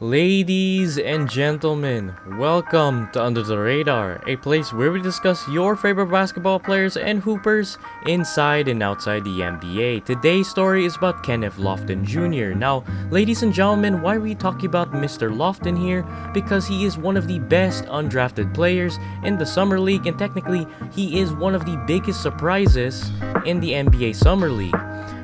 Ladies and gentlemen, welcome to Under the Radar, a place where we discuss your favorite basketball players and hoopers inside and outside the NBA. Today's story is about Kenneth Lofton Jr. Now, ladies and gentlemen, why are we talking about Mr. Lofton here? Because he is one of the best undrafted players in the Summer League, and technically, he is one of the biggest surprises in the NBA Summer League.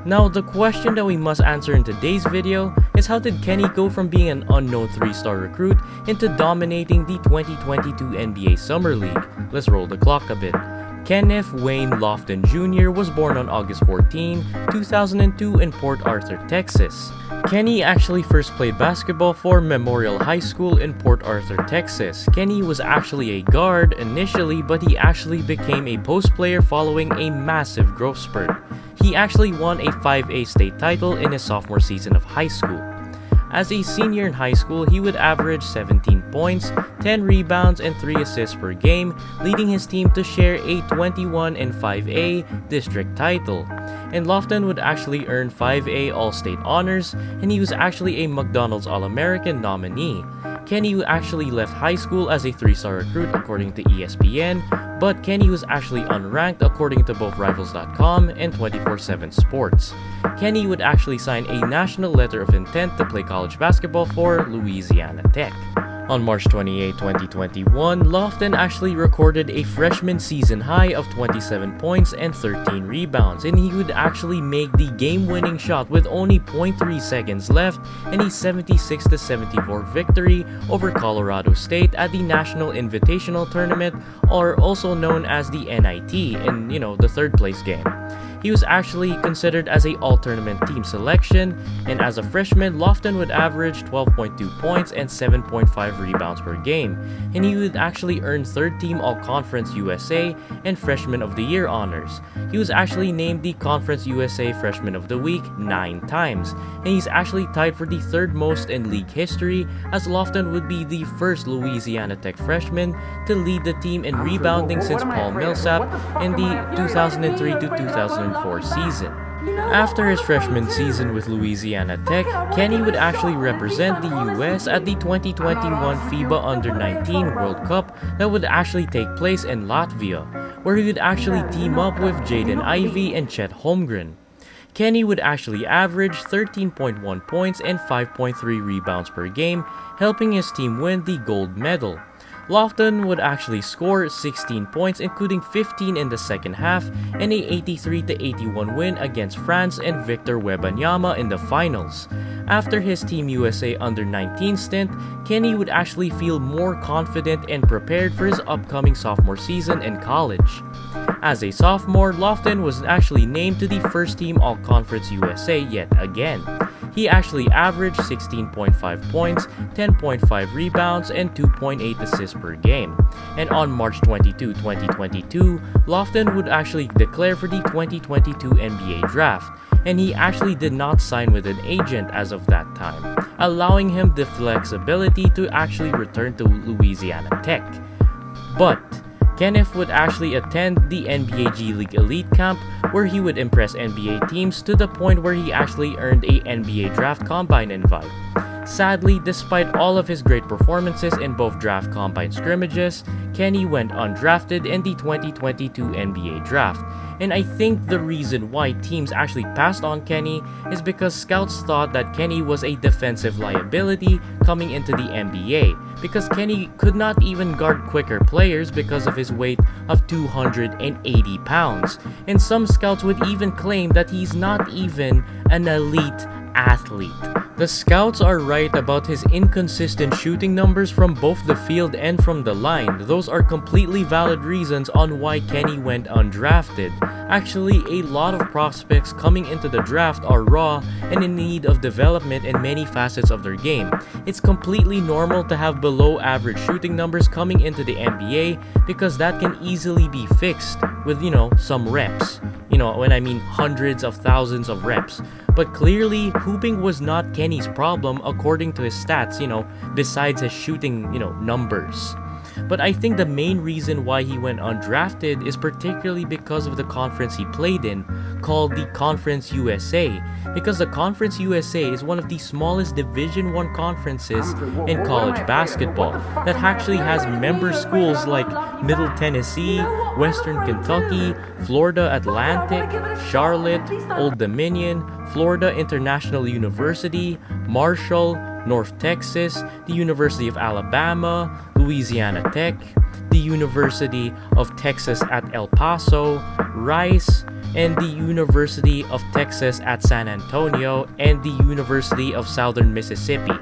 Now, the question that we must answer in today's video is how did Kenny go from being an unknown 3-star recruit into dominating the 2022 NBA Summer League? Let's roll the clock a bit. Kenneth Wayne Lofton Jr. was born on August 14, 2002 in Port Arthur, Texas. Kenny actually first played basketball for Memorial High School in Port Arthur, Texas. Kenny was actually a guard initially, but he actually became a post player following a massive growth spurt. He actually won a 5A state title in his sophomore season of high school. As a senior in high school, he would average 17 points, 10 rebounds, and 3 assists per game, leading his team to share a 21-5A district title. And Lofton would actually earn 5A All-State honors, and he was actually a McDonald's All-American nominee. Kenny actually left high school as a 3-star recruit according to ESPN, but Kenny was actually unranked according to both Rivals.com and 24/7 Sports. Kenny would actually sign a national letter of intent to play college basketball for Louisiana Tech. On March 28, 2021, Lofton actually recorded a freshman season high of 27 points and 13 rebounds, and he would actually make the game-winning shot with only 0.3 seconds left in a 76-74 victory over Colorado State at the National Invitational Tournament, or also known as the NIT, in the third place game. He was actually considered as a all-tournament team selection, and as a freshman, Lofton would average 12.2 points and 7.5 rebounds per game, and he would actually earn third-team All-Conference USA and Freshman of the Year honors. He was actually named the Conference USA Freshman of the Week 9 times, and he's actually tied for the third most in league history, as Lofton would be the first Louisiana Tech freshman to lead the team in rebounding since Paul Millsap in the 2003 to 2004 season. After his freshman season with Louisiana Tech, Kenny would actually represent the US at the 2021 FIBA Under-19 World Cup that would actually take place in Latvia, where he would actually team up with Jaden Ivey and Chet Holmgren. Kenny would actually average 13.1 points and 5.3 rebounds per game, helping his team win the gold medal. Lofton would actually score 16 points, including 15 in the second half, and a 83-81 win against France and Victor Wembanyama in the finals. After his Team USA Under-19 stint, Kenny would actually feel more confident and prepared for his upcoming sophomore season in college. As a sophomore, Lofton was actually named to the first team All-Conference USA yet again. He actually averaged 16.5 points, 10.5 rebounds, and 2.8 assists per game. And on March 22, 2022, Lofton would actually declare for the 2022 NBA Draft, and he actually did not sign with an agent as of that time, allowing him the flexibility to actually return to Louisiana Tech. But Kenneth would actually attend the NBA G League Elite Camp, where he would impress NBA teams to the point where he actually earned a NBA Draft Combine invite. Sadly, despite all of his great performances in both draft combine scrimmages, Kenny went undrafted in the 2022 NBA Draft. And I think the reason why teams actually passed on Kenny is because scouts thought that Kenny was a defensive liability coming into the NBA, because Kenny could not even guard quicker players because of his weight of 280 pounds. And some scouts would even claim that he's not even an elite athlete. The scouts are right about his inconsistent shooting numbers from both the field and from the line. Those are completely valid reasons on why Kenny went undrafted. Actually, a lot of prospects coming into the draft are raw and in need of development in many facets of their game. It's completely normal to have below average shooting numbers coming into the NBA because that can easily be fixed with, some reps. When I mean hundreds of thousands of reps. But clearly, hooping was not Kenny's problem according to his stats, besides his shooting, numbers. But I think the main reason why he went undrafted is particularly because of the conference he played in, called the Conference USA, because the Conference USA is one of the smallest Division I conferences in college basketball that actually has member schools like Middle Tennessee, Western Kentucky, Florida Atlantic, Charlotte, Old Dominion, Florida International University, Marshall, North Texas, the University of Alabama, Louisiana Tech, the University of Texas at El Paso, Rice, and the University of Texas at San Antonio, and the University of Southern Mississippi.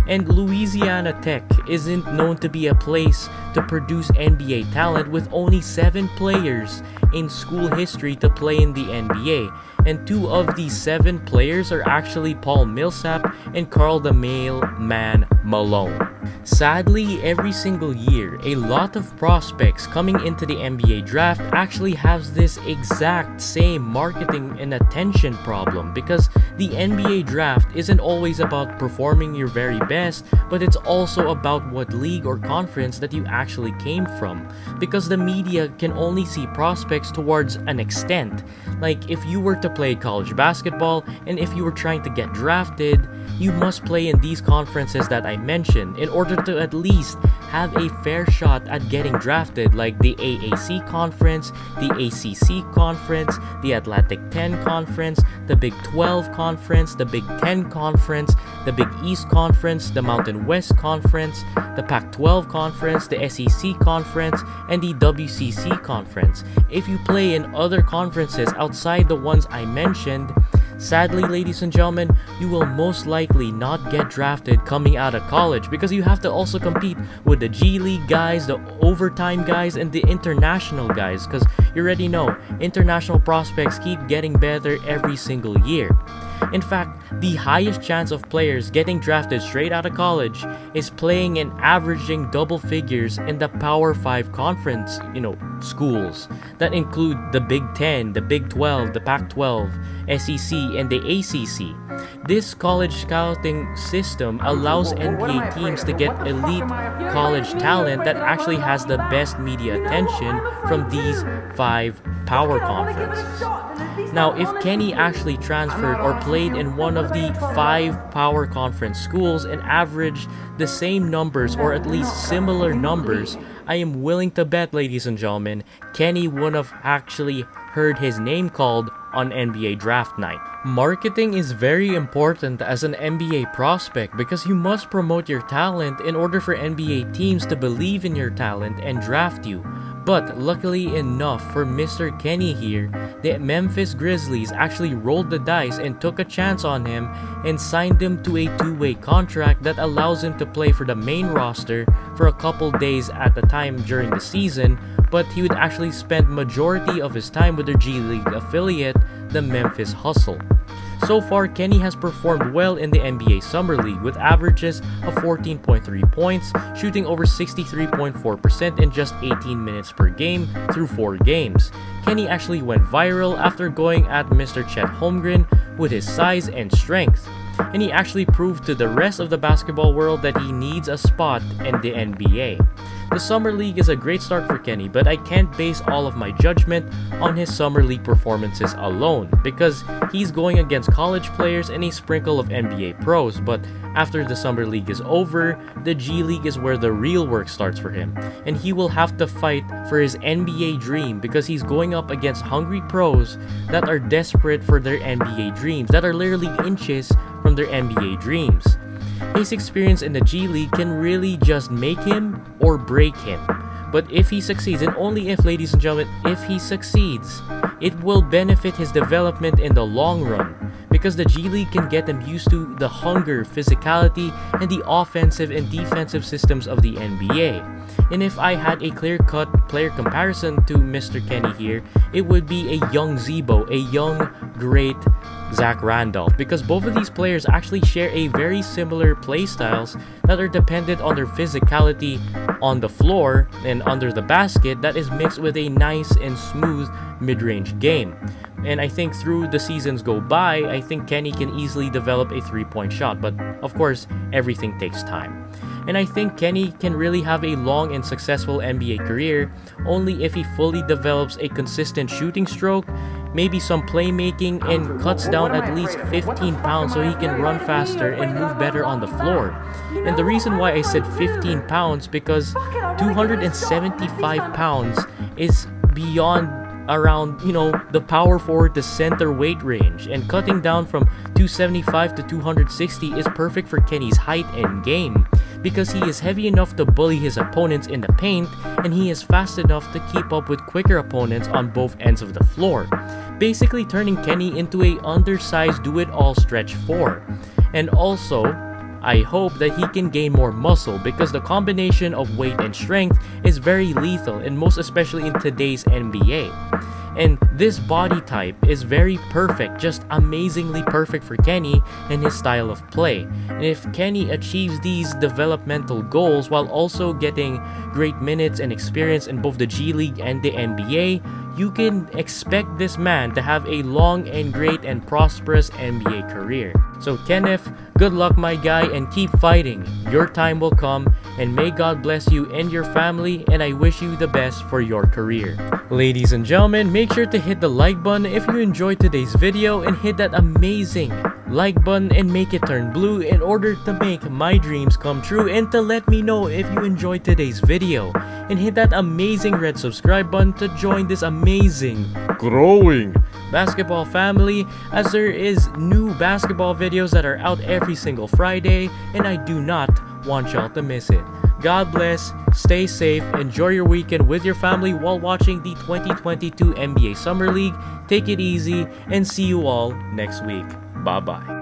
And Louisiana Tech isn't known to be a place to produce NBA talent, with only 7 players in school history to play in the NBA. And 2 of these 7 players are actually Paul Millsap and Karl the Mailman Malone. Sadly, every single year, a lot of prospects coming into the NBA draft actually has this exact same marketing and attention problem, because the NBA draft isn't always about performing your very best, but it's also about what league or conference that you actually came from, because the media can only see prospects towards an extent. Like, if you were to play college basketball and if you were trying to get drafted, you must play in these conferences that I mentioned in order to at least have a fair shot at getting drafted, like the AAC conference, the ACC conference, the Atlantic 10 conference, the Big 12 conference, the Big 10 conference, the Big East conference, the Mountain West conference, the Pac-12 conference, the SEC conference, and the WCC conference. If you play in other conferences outside the ones I mentioned, sadly, ladies and gentlemen, you will most likely not get drafted coming out of college, because you have to also compete with the G League guys, the overtime guys, and the international guys, because you already know, international prospects keep getting better every single year. In fact, the highest chance of players getting drafted straight out of college is playing and averaging double figures in the Power 5 conference, schools that include the Big 10, the Big 12, the Pac-12, SEC, and the ACC. This college scouting system allows NBA teams to get elite college talent that actually has the best media attention from these 5 power conferences. Now, if Kenny actually transferred or played in one of the 5 power conference schools and averaged the same numbers or at least similar numbers, I am willing to bet, ladies and gentlemen, Kenny would have actually heard his name called on NBA draft night. Marketing is very important as an NBA prospect, because you must promote your talent in order for NBA teams to believe in your talent and draft you. But luckily enough for Mr. Kenny here, the Memphis Grizzlies actually rolled the dice and took a chance on him and signed him to a 2-way contract that allows him to play for the main roster for a couple days at a time during the season, but he would actually spend majority of his time with their G League affiliate, the Memphis Hustle. So far, Kenny has performed well in the NBA Summer League with averages of 14.3 points, shooting over 63.4% in just 18 minutes per game through 4 games. Kenny actually went viral after going at Mr. Chet Holmgren with his size and strength, and he actually proved to the rest of the basketball world that he needs a spot in the NBA. The Summer League is a great start for Kenny, but I can't base all of my judgment on his Summer League performances alone, because he's going against college players and a sprinkle of NBA pros. But after the Summer League is over, the G League is where the real work starts for him, and he will have to fight for his NBA dream, because he's going up against hungry pros that are desperate for their NBA dreams, that are literally inches from their NBA dreams. His experience in the G League can really just make him or break him. But if he succeeds, and only if, ladies and gentlemen, if he succeeds, it will benefit his development in the long run, because the G League can get him used to the hunger, physicality, and the offensive and defensive systems of the NBA. And if I had a clear-cut player comparison to Mr. Kenny here, it would be a young Zebo, a young, great Zach Randolph, because both of these players actually share a very similar play styles that are dependent on their physicality on the floor and under the basket that is mixed with a nice and smooth mid-range game. And I think through the seasons go by, I think Kenny can easily develop a 3-point shot, but of course, everything takes time. and I think Kenny can really have a long and successful NBA career only if he fully develops a consistent shooting stroke, maybe some playmaking, and cuts down at least 15 pounds so he can run faster and move better on the floor. And the reason why I said 15 pounds because 275 pounds is beyond around, the power forward to center weight range, and cutting down from 275 to 260 is perfect for Kenny's height and game because he is heavy enough to bully his opponents in the paint, and he is fast enough to keep up with quicker opponents on both ends of the floor, basically turning Kenny into a undersized do-it-all stretch 4. And also, I hope that he can gain more muscle because the combination of weight and strength is very lethal, and most especially in today's NBA. And this body type is very perfect, just amazingly perfect for Kenny and his style of play. And if Kenny achieves these developmental goals while also getting great minutes and experience in both the G League and the NBA, you can expect this man to have a long and great and prosperous NBA career. So Kenneth, good luck my guy, and keep fighting. Your time will come, and may God bless you and your family, and I wish you the best for your career. Ladies and gentlemen, make sure to hit the like button if you enjoyed today's video, and hit that amazing like button and make it turn blue in order to make my dreams come true, and to let me know if you enjoyed today's video. And hit that amazing red subscribe button to join this amazing, growing basketball family, as there is new basketball videos that are out every single Friday, and I do not want y'all to miss it. God bless, stay safe, enjoy your weekend with your family while watching the 2022 NBA Summer League. Take it easy, and see you all next week. Bye-bye.